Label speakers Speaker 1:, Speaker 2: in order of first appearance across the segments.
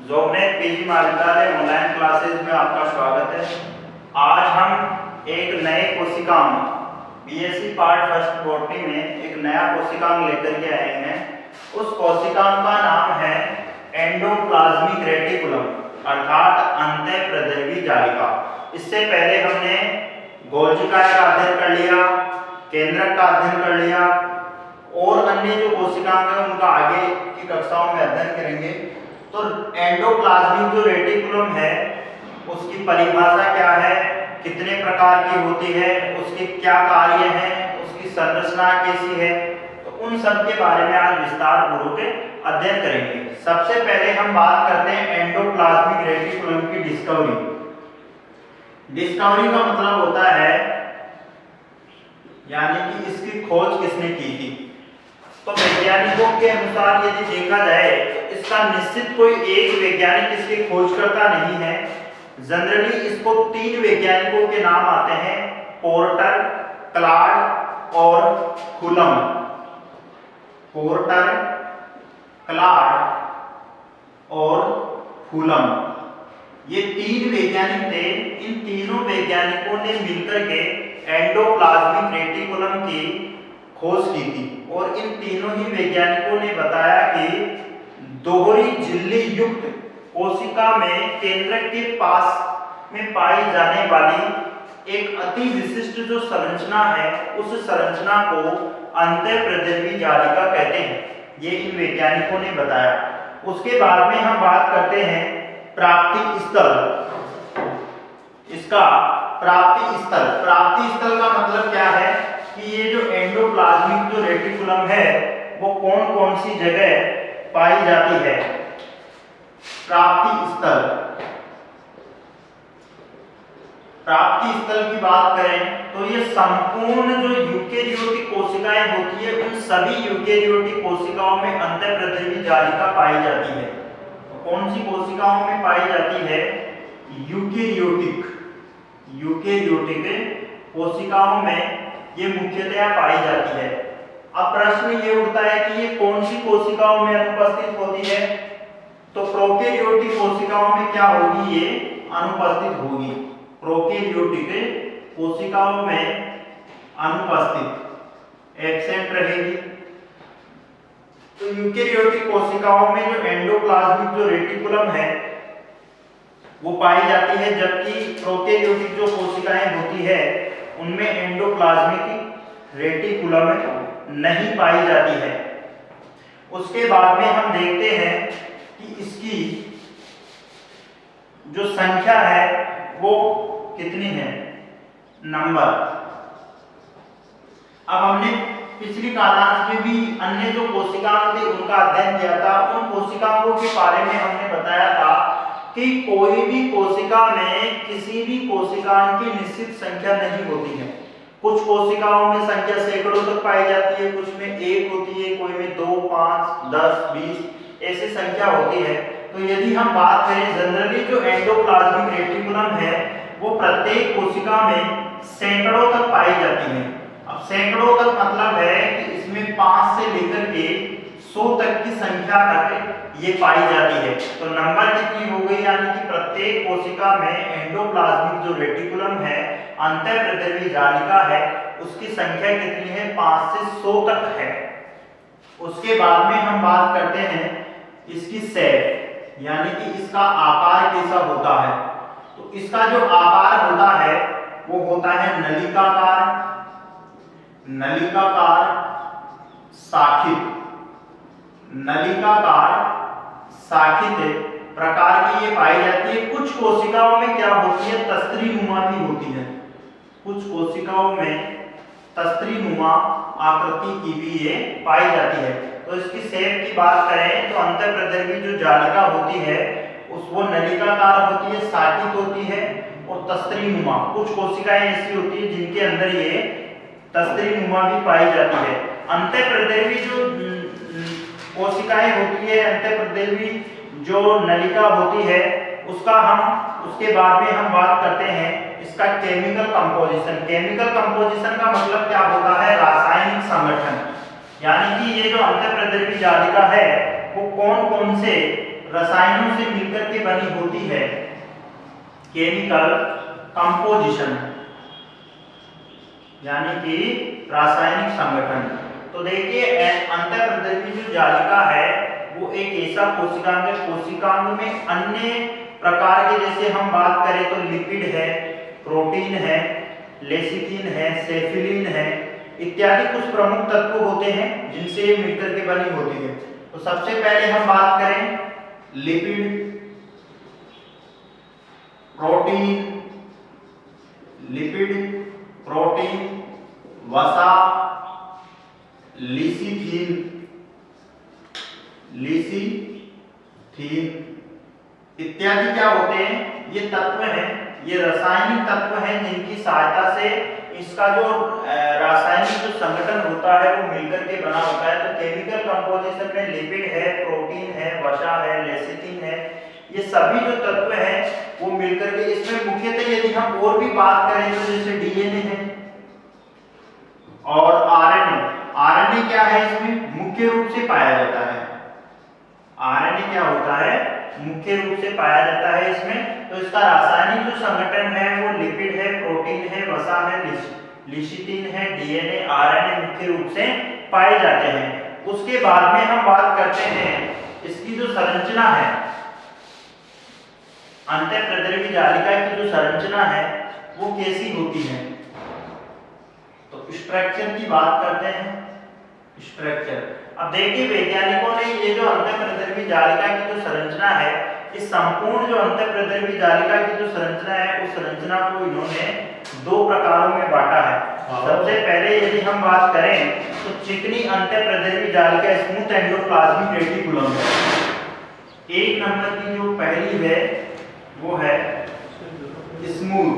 Speaker 1: जोगनेट PG महाविद्यालय online classes में आपका स्वागत है। आज हम एक नए कोशिकांग बीएससी पार्ट फर्स्ट बॉटनी में एक नया कोशिकांग लेकर के आए हैं। उस कोशिकांग का नाम है एंडोप्लाज्मिक रेटिकुलम अर्थात अंतःप्रद्रवी जालिका। इससे पहले हमने गोल्जिकाय का अध्ययन कर लिया, केंद्रक का अध्ययन कर लिया और अन्य जो कोशिकांग है उनका आगे की कक्षाओं में अध्ययन करेंगे। तो एंडोप्लाज्मिक जो रेटिकुलम है उसकी परिभाषा क्या है, कितने प्रकार की होती है, उसके क्या कार्य हैं, उसकी संरचना कैसी है, तो उन सब के बारे में आज विस्तार पूर्वक अध्ययन करेंगे। सबसे पहले हम बात करते हैं एंडोप्लाज्मिक रेटिकुलम की डिस्कवरी। डिस्कवरी का मतलब होता है यानी कि इसकी खोज किसने की थी। तो वैज्ञानिकों के अनुसार यदि देखा जाए तो इसका निश्चित कोई एक वैज्ञानिक इसकी खोजकर्ता नहीं है। जनरली इसको तीन वैज्ञानिकों के नाम आते हैं, पोर्टर, क्लाड और कुलम। पोर्टर, क्लाड और कुलम, ये तीन वैज्ञानिक थे। इन तीनों वैज्ञानिकों ने मिलकर के एंडोप्लाज्मिक रेटिकुलम की खोज की थी और इन तीनों ही वैज्ञानिकों ने बताया कि दोहरी झिल्ली युक्त कोशिका में केंद्रक के पास में पाई जाने वाली एक अति विशिष्ट जो संरचना है उस संरचना को अंतःप्रद्रवी जालिका कहते हैं। ये इन वैज्ञानिकों ने बताया। उसके बाद में हम बात करते हैं प्राप्ति स्थल। इसका प्राप्ति स्थल का मतलब क्या है कि ये जो एंडोप्लाज्मिक जो रेटिकुलम है वो कौन कौन सी जगह पाई जाती है। प्राप्ति स्थल की बात करें तो ये संपूर्ण जो यूकेरियोटिक कोशिकाएं होती है उन सभी यूकेरियोटिक कोशिकाओं में अंतःप्रद्रवी जालिका पाई जाती है। तो कौन सी कोशिकाओं में पाई जाती है? यूकेरियोटिक कोशिकाओं में ये मुख्यतया पाई जाती है। अब प्रश्न ये उठता है कि ये कौन सी कोशिकाओं में अनुपस्थित होती है? तो प्रोकैरियोटिक कोशिकाओं में क्या होगी? ये अनुपस्थित होगी। प्रोकैरियोटिक कोशिकाओं में अनुपस्थित, एब्सेंट रहेगी। तो यूकेरियोटिक कोशिकाओं में जो एंडोप्लाज्मिक जो रेटिकुलम है वो पाई जाती है, जबकि प्रोकैरियोटिक जो कोशिकाएं होती है उनमें एंडोप्लाज्मिक रेटिकुलम नहीं पाई जाती है। उसके बाद में हम देखते हैं कि इसकी जो संख्या है वो कितनी है, नंबर। अब हमने पिछली कालांश में भी अन्य जो कोशिकाएं थी उनका अध्ययन किया था। उन कोशिकाओं के बारे में हमने बताया था कि कोई भी कोशिका में किसी भी कोशिका की निश्चित संख्या नहीं होती है। कुछ कोशिकाओं में संख्या सैकड़ों तक पाई जाती है, कुछ में एक होती है, कोई में 2, 5, 10, 20 ऐसी संख्या होती है। तो यदि हम बात करें जनरली जो एंडोप्लाज्मिक रेटिकुलम है वो प्रत्येक कोशिका में सैकड़ों तक पाई जाती है। अब सैकड़ों तक मतलब है कि इसमें 5 से लेकर के 100 तक की संख्या तक ये पाई जाती है। तो नंबर कितनी हो गई, यानी कि प्रत्येक कोशिका में एंडोप्लाज्मिक जो रेटिकुलम है, अंतःप्रद्रवी जालिका है, उसकी संख्या कितनी है? 5 से 100 तक है। उसके बाद में हम बात करते हैं इसकी शेप, यानी कि इसका आकार कैसा होता है। तो इसका जो आकार होता है वो होता है नलिकाकार शाखित प्रकार की ये पाई जाती है। कुछ कोशिकाओं में क्या होती है? तस्त्रीनुमा भी होती है। कुछ कोशिकाओं में तस्त्रीनुमा आकृति की भी ये पाई जाती है। तो इसकी शेप की बात करें तो अंतःप्रद्रवी जो जालिका होती है वो नलिकाकार होती है, शाखित होती है और तस्त्रीनुमा। कुछ कोशिकाएं ऐसी होती है जिनके अंदर ये तस्त्रीनुमा भी पाई जाती है। अंतःप्रद्रवी जो कोशिकाएं होती है, अंतःप्रद्रवी जो नलिका होती है उसके बाद में हम बात करते हैं इसका केमिकल कंपोजिशन का मतलब क्या होता है? रासायनिक संगठन। यानी कि ये जो अंतःप्रद्रवी जालिका है वो कौन कौन से रसायनों से मिलकर के बनी होती है, केमिकल कंपोजिशन यानी कि रासायनिक संगठन। तो देखिए अंतःप्रद्रवी जो जालिका है वो एक ऐसा कोशिकांग में अन्य प्रकार के, जैसे हम बात करें तो लिपिड है, प्रोटीन है, लेसिथिन है, सेफिलिन है इत्यादि कुछ प्रमुख तत्व होते हैं जिनसे ये मिलकर के बनी होती है। तो सबसे पहले हम बात करें लिपिड, प्रोटीन, वसा, लिसिथिन इत्यादि क्या होते हैं, ये तत्व हैं, ये रासायनिक तत्व हैं जिनकी सहायता से इसका जो रासायनिक जो संगठन होता है वो मिलकर के बना होता है। तो केमिकल कंपोजिशन में लिपिड है, प्रोटीन है, वसा है, लेसिथिन है, ये सभी जो तत्व हैं वो मिलकर के, इसमें मुख्यतः यदि हम और भी बात करें तो जैसे डीएनए है और आरएनए क्या है इसमें मुख्य रूप से पाया जाता है। आरएनए क्या होता है, मुख्य रूप से पाया जाता है इसमें। तो इसका रासायनिक जो संगठन है वो लिपिड है, प्रोटीन है, वसा है, लिसिथिन है, डीएनए, आरएनए मुख्य रूप से पाए जाते हैं। उसके बाद में हम बात करते हैं इसकी जो संरचना है, अंतःप्रद्रवी जालिका की जो संरचना है वो कैसी होती है। तो स्ट्रक्चर की बात करते हैं। स्ट्रक्चर, अब देखिए वैज्ञानिकों ने ये जो अंतःप्रद्रवी जालिका की जो संरचना है, इस संपूर्ण जो अंतःप्रद्रवी जालिका की जो संरचना है उस संरचना को इन्होंने दो प्रकारों में बांटा है। सबसे पहले यदि हम बात करें तो चिकनी अंतःप्रद्रवी जालिका स्मूथ एंडोप्लाज्मिक रेटिकुलम है। एक नंबर की जो पहली है वो है स्मूथ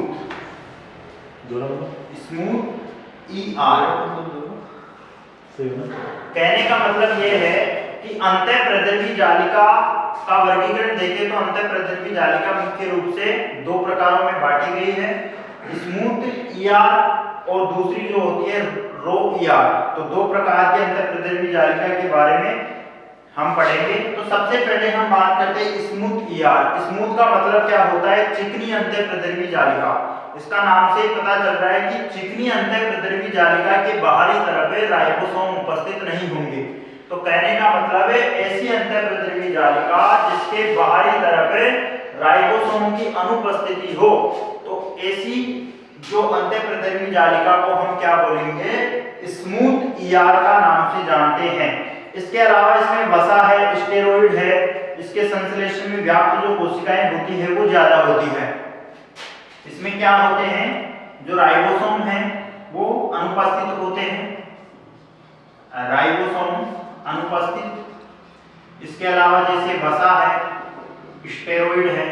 Speaker 1: कहने का मतलब ये है कि अंतःप्रद्रवी जालिका का वर्गीकरण देखें तो अंतःप्रद्रवी जालिका मुख्य रूप से दो प्रकारों में बांटी गई है, स्मूथ ईआर और दूसरी जो होती है रो ईआर। तो दो प्रकार के अंतःप्रद्रवी जालिका के बारे में हम पढ़ेंगे। तो सबसे पहले हम बात करते हैं स्मूथ ईआर। स्मूथ का मतलब क्या होता है, चिकनी अंतःप्रद्रवी जालिका। इसका नाम से पता चल रहा है कि चिकनी अंतःप्रद्रवी जालिका के बाहरी तरफ राइबोसोम उपस्थित नहीं होंगे। तो कहने का मतलब है ऐसी अंतःप्रद्रवी जालिका जिसके बाहरी तरफ राइबोसोम की अनुपस्थिति हो, तो ऐसी जो अंतःप्रद्रवी जालिका को हम क्या बोलेंगे, स्मूथ ईआर का नाम से जानते हैं। इसके अलावा इसमें वसा है, स्टेरॉइड है, इसके संश्लेषण में व्याप्त जो कोशिकाएं होती है वो ज्यादा होती है। इसमें क्या होते हैं, जो राइबोसोम हैं वो अनुपस्थित होते हैं, राइबोसोम अनुपस्थित। इसके अलावा जैसे वसा है, स्टेरॉइड है,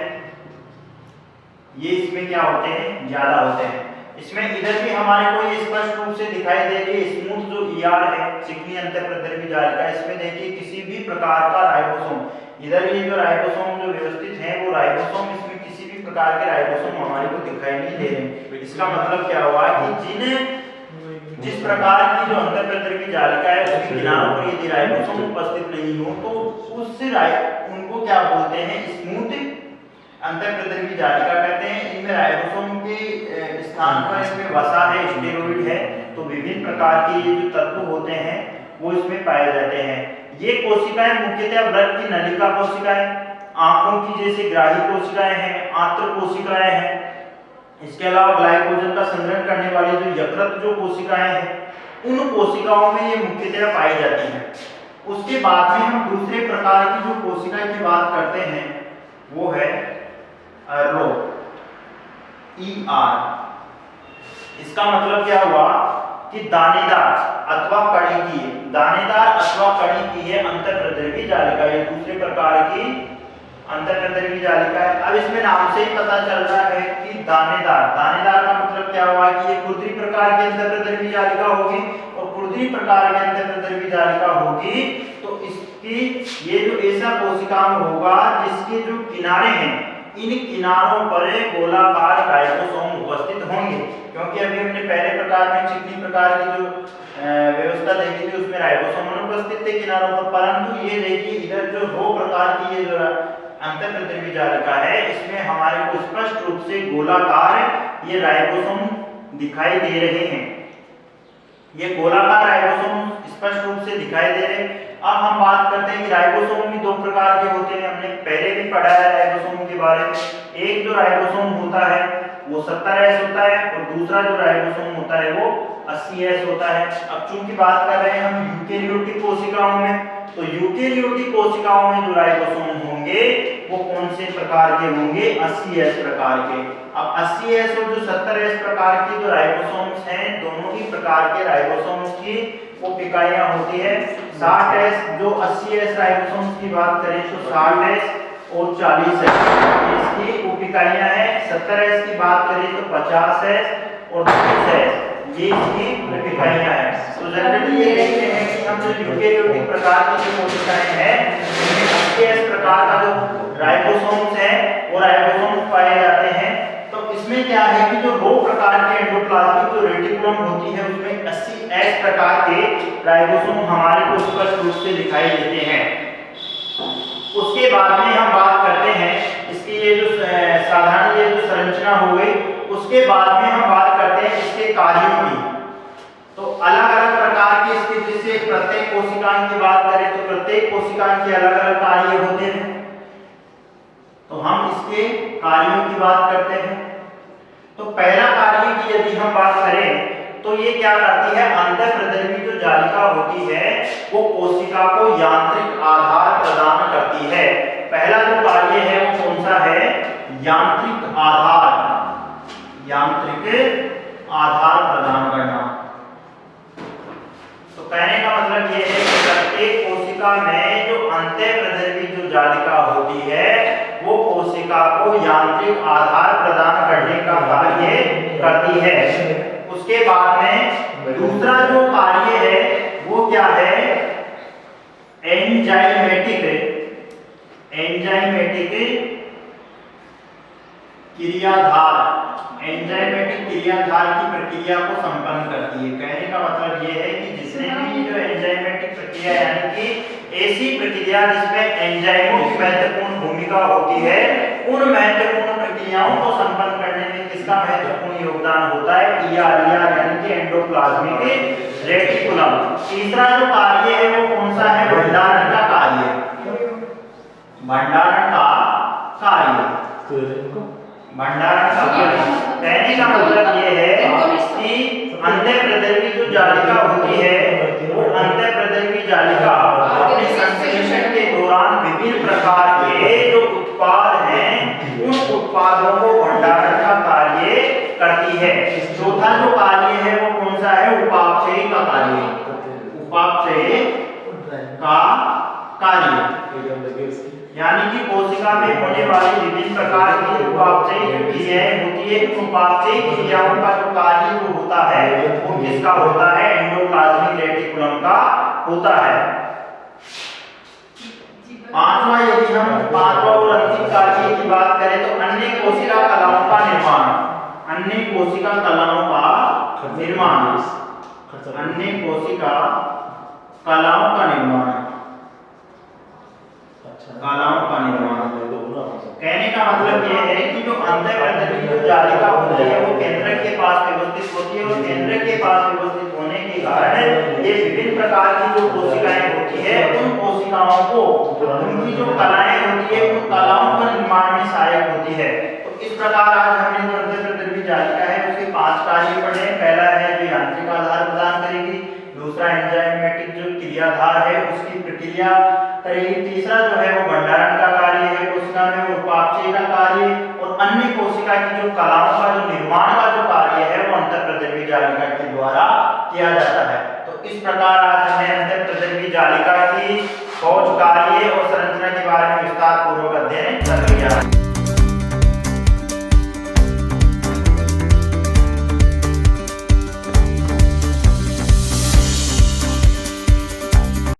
Speaker 1: ये इसमें क्या होते हैं, ज्यादा होते हैं। इसमें इधर भी हमारे को ये स्पष्ट रूप से दिखाई दे रही है स्मूथ जो ईआर है, चिकनी अंतःप्रद्रवी जालिका, इसमें देखिए किसी भी प्रकार का राइबोसोम, इधर ये जो राइबोसोम जो व्यवस्थित है वो राइबोसोम, इसमें किसी भी प्रकार के राइबोसोम हमारे को दिखाई नहीं दे रहे। इसका मतलब क्या हुआ कि जिस प्रकार की जो अंतःप्रद्रवी जालिका है उसके किनारों पर यदि राइबोसोम उपस्थित नहीं हो तो उससे उनको क्या बोलते हैं, स्मूथ अंतःप्रद्रवी जालिका कहते हैं। इनमें राइबोसोम के स्थान पर इसमें वसा है, स्टेरॉइड है, तो विभिन्न प्रकार के ये जो तत्व होते हैं वो इसमें पाए जाते हैं। ये कोशिकाएं मुख्यतः वृक्क की नलिका कोशिकाएं, आंखों की जैसे ग्राही कोशिकाएं हैं, आंत्र कोशिकाएं हैं, इसके अलावा ग्लाइकोजन का संग्रहण करने वाली जो यकृत जो कोशिकाएं हैं, उन कोशिकाओं में ये मुख्यतः पाई जाती हैं। उसके बाद में हम दूसरे प्रकार की जो कोशिकाएं की बात करते हैं वो है रो ईआर। इसका मतलब क्या हुआ कि दानेदार अथवा कड़ी की, दानेदार अथवा कड़ी की है अंतःप्रद्रवी जालिका, ये दूसरे प्रकार की अंतःप्रद्रवी जालिका है। अब इसमें नाम से ही पता चल रहा है कि दानेदार, दानेदार का मतलब क्या हुआ कि ये खुरदरी प्रकार की अंतःप्रद्रवी जालिका होगी, और खुरदरी प्रकार की अंतःप्रद्रवी जालिका होगी तो इसकी ये जो ऐसा कोशिकांग होगा जिसके जो किनारे हैं, इन किनारों पर गोलाकार राइबोसोम उपस्थित होंगे। क्योंकि अभी हमने पहले प्रकार में चिकनी प्रकार की जो व्यवस्था देखी थी उसमें राइबोसोम अनुपस्थित थे किनारों पर, परंतु ये देखिए इधर जो रो प्रकार की ये जो अंतःप्रद्रव्य जालिका है, इसमें हमारे को स्पष्ट रूप से गोलाकार ये राइबोसोम दिखाई दे रहे हैं। ये गोलाकार राइबोसोम स्पष्ट रूप से दिखाई दे रहे हैं। अब हम बात करते हैं कि राइबोसोम भी दो प्रकार के होते हैं। हमने पहले भी पढ़ा है राइबोसोम के बारे में। एक जो राइबोसोम होता है वो 70S होता है और दूसरा जो राइबोसोम होता है वो 80S होता है। अब चूंकि बात कर रहे हैं हम यूकेरियोटिक कोशिकाओं में, तो यूकेरियोटिक कोशिकाओं में जो राइबोसोम होंगे वो कौन से प्रकार के होंगे? 80S प्रकार के। अब 80S और जो 70S प्रकार के जो राइबोसोम्स हैं, दोनों ही प्रकार के राइबोसोम्स की वो इकाइयां होती है। 60S जो 80S राइबोसोम्स की बात करें तो 60S और 40S इसकी उप इकाइयां हैं। 70S की बात करें तो 50S और 30S ये इसकी उप इकाइयां हैं। तो जनरली ये देखते हैं कि हम जो यूकेरियोटिक प्रकार की जो कोशिकाएं हैं उनमें 80S प्रकार का जो राइबोसोम्स है वो राइबोसोम्स पाए जाते हैं। तो इसमें क्या है कि जो रो प्रकार के एंडोप्लाज्मिक जो रेटिकुलम होती है उसमें 80S प्रकार के राइबोसोम हमारे को स्पष्ट रूप से दिखाई देते हैं। उसके बाद में हम बात करते हैं इसकी ये जो साधारण ये जो संरचना हो गई, उसके बाद में हम बात करते हैं इसके कार्यों की। तो अलग अलग प्रकार के इसके जैसे प्रत्येक कोशिकाएं की बात करें तो प्रत्येक कोशिकाएं के अलग अलग कार्य होते हैं। तो हम इसके कार्यों की बात करते हैं। तो पहला कार्य की यदि हम बात करें तो ये क्या करती है? अंतःप्रद्रवी जो जालिका होती है वो कोशिका को यांत्रिक आधार प्रदान करती है। पहला जो कार्य है वो कौन सा है? यांत्रिक आधार, यांत्रिक आधार प्रदान करना। तो कहने का मतलब ये है कि प्रत्येक कोशिका में जो अंतःप्रद्रवी जो जालिका होती है वो कोशिका को यांत्रिक आधार प्रदान करने का कार्य करती है। उसके बाद में दूसरा जो कार्य है वो क्या है? एंजाइमेटिक, एंजाइमेटिक क्रियाधार, एंजाइमेटिक क्रियाधार की प्रक्रिया को संपन्न करती है। कहने का मतलब ये है कि जिसने भी जो एंजाइमेटिक प्रक्रिया यानी कि ऐसी प्रक्रिया जिसमें एंजाइमों की महत्वपूर्ण भूमिका होती है, उन महत्वपूर्ण प्रक्रियाओं को संपन्न करने में किसका महत्वपूर्ण योगदान होता है? ER यानी कि एंडोप्लाज्मिक रेटिकुलम। तीसरा जो कार्य है वो कौन सा है? भंडारण का कार्य, भंडारण का कार्य, भंडारण का कार्य। कहने का मतलब ये है कि अंतःप्रद्रवी जो जालिका होती है वो अंतःप्रद्रवी जालिका अपने संश्लेषण के दौरान विभिन्न प्रकार के जो उत्पाद हैं उन उत्पादों को भंडारण का कार्य करती है। चौथा जो कार्य है वो कौन सा है? उपापचय का कार्य, उपापचय का कार्य यानी कि कोशिका में होने वाली विभिन्न प्रकार की उपापचय क्रियाएं होती है। उपापचय क्रियाओं का जो कार्य जो होता है वो किसका होता है? एंडोप्लाज्मिक रेटिकुलम का होता है। पांचवा यदि हम पांचवा और अंतिम कार्य की बात करें तो अन्य कोशिका कलाओं का निर्माण, अन्य कोशिका कलाओं का निर्माण, अन्य कोशिका कलाओं का निर्माण, कलाओं का निर्माण। कहने का मतलब ये है कि जो अंतःप्रद्रवी जो जालिका होती है वो केंद्रक के पास व्यवस्थित होती है और केंद्रक के पास व्यवस्थित होने के कारण ये विभिन्न प्रकार की जो कोशिकाएं होती है उन कोशिकाओं को उनकी जो कलाएं होती है उन कलाओं का निर्माण में सहायक होती है। तो इस प्रकार आज हमने जो अंतःप्रद्रवी जालिका है उसके 5 कार्य पढ़े। पहला है जो यांत्रिक आधार प्रदान करेगी, दूसरा एंजाइमेटिक जो क्रियाधार है उसकी प्रक्रिया करेगी, तीसरा जो है वो भंडारण का कार्य है कोशिका में, उपापचय का कार्य, और अन्य कोशिका की जो कलाओं का जो निर्माण का जो कार्य है वो अंतःप्रद्रवी जालिका के द्वारा किया जाता है। तो इस प्रकार आज हमने अंतःप्रद्रवी जालिका की खोज, कार्य और संरचना के बारे में विस्तार पूर्वक अध्ययन कर लिया।